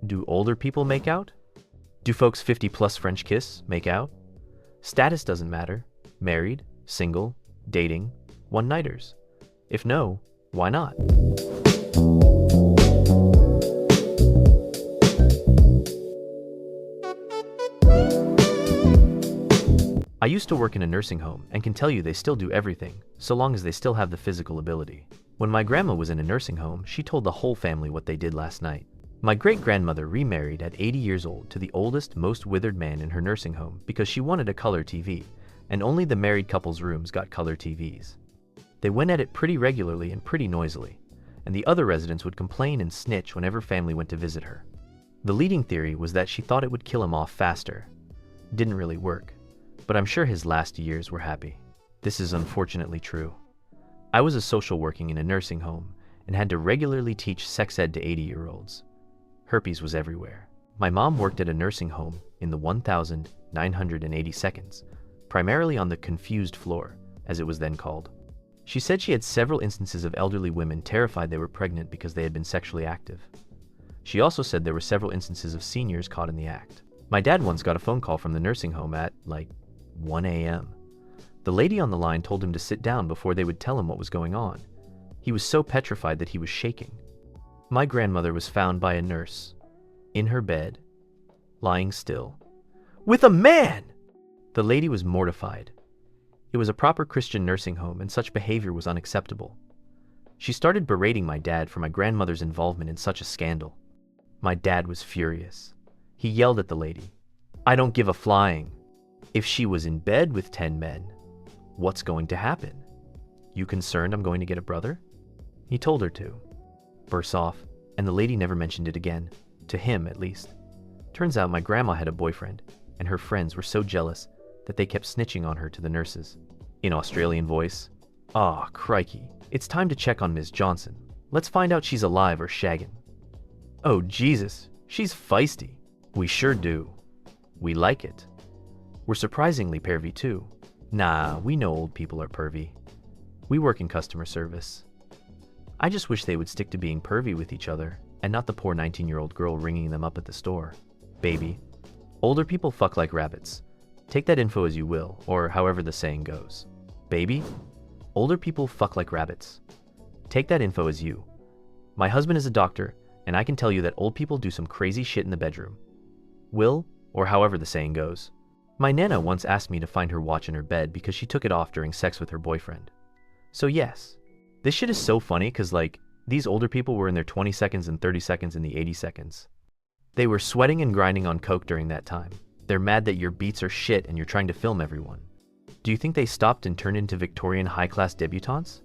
Do older people make out? Do folks 50 plus French kiss make out? Status doesn't matter. Married, single, dating, one-nighters. If no, why not? I used to work in a nursing home and can tell you they still do everything, so long as they still have the physical ability. When my grandma was in a nursing home, she told the whole family what they did last night. My great-grandmother remarried at 80 years old to the oldest, most withered man in her nursing home because she wanted a color TV, and only the married couple's rooms got color TVs. They went at it pretty regularly and pretty noisily, and the other residents would complain and snitch whenever family went to visit her. The leading theory was that she thought it would kill him off faster. Didn't really work, but I'm sure his last years were happy. This is unfortunately true. I was a social working in a nursing home and had to regularly teach sex ed to 80-year-olds. Herpes was everywhere. My mom worked at a nursing home in the 1982nd, primarily on the confused floor, as it was then called. She said she had several instances of elderly women terrified they were pregnant because they had been sexually active. She also said there were several instances of seniors caught in the act. My dad once got a phone call from the nursing home at, 1 a.m. The lady on the line told him to sit down before they would tell him what was going on. He was so petrified that he was shaking. My grandmother was found by a nurse, in her bed, lying still, with a man! The lady was mortified. It was a proper Christian nursing home and such behavior was unacceptable. She started berating my dad for my grandmother's involvement in such a scandal. My dad was furious. He yelled at the lady, "I don't give a flying. If she was in bed with 10 men, what's going to happen? You concerned I'm going to get a brother?" He told her to. Burst off, and the lady never mentioned it again, to him at least. Turns out my grandma had a boyfriend, and her friends were so jealous that they kept snitching on her to the nurses. In Australian voice, "Ah, crikey, it's time to check on Ms. Johnson. Let's find out she's alive or shaggin'." "Oh Jesus, she's feisty." "We sure do. We like it. We're surprisingly pervy too." "Nah, we know old people are pervy. We work in customer service." I just wish they would stick to being pervy with each other, and not the poor 19-year-old girl ringing them up at the store. Baby, older people fuck like rabbits. Take that info as you will, or however the saying goes. Baby, older people fuck like rabbits. Take that info as you. My husband is a doctor, and I can tell you that old people do some crazy shit in the bedroom. Will, or however the saying goes. My nana once asked me to find her watch in her bed because she took it off during sex with her boyfriend. So yes, this shit is so funny because these older people were in their 20 seconds and 30 seconds in the 80 seconds. They were sweating and grinding on coke during that time. They're mad that your beats are shit and you're trying to film everyone. Do you think they stopped and turned into Victorian high-class debutantes?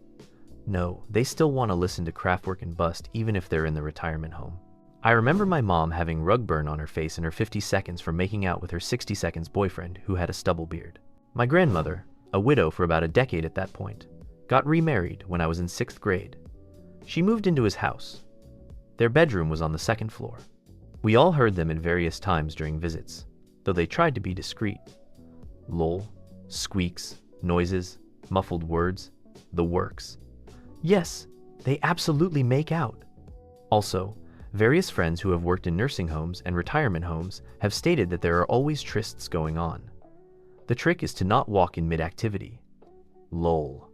No, they still want to listen to Kraftwerk and Bust even if they're in the retirement home. I remember my mom having rug burn on her face in her 50 seconds from making out with her 60 seconds boyfriend who had a stubble beard. My grandmother, a widow for about a decade at that point, got remarried when I was in 6th grade. She moved into his house. Their bedroom was on the 2nd floor. We all heard them at various times during visits, though they tried to be discreet. Lol, squeaks, noises, muffled words, the works. Yes, they absolutely make out. Also, various friends who have worked in nursing homes and retirement homes have stated that there are always trysts going on. The trick is to not walk in mid-activity. Lol.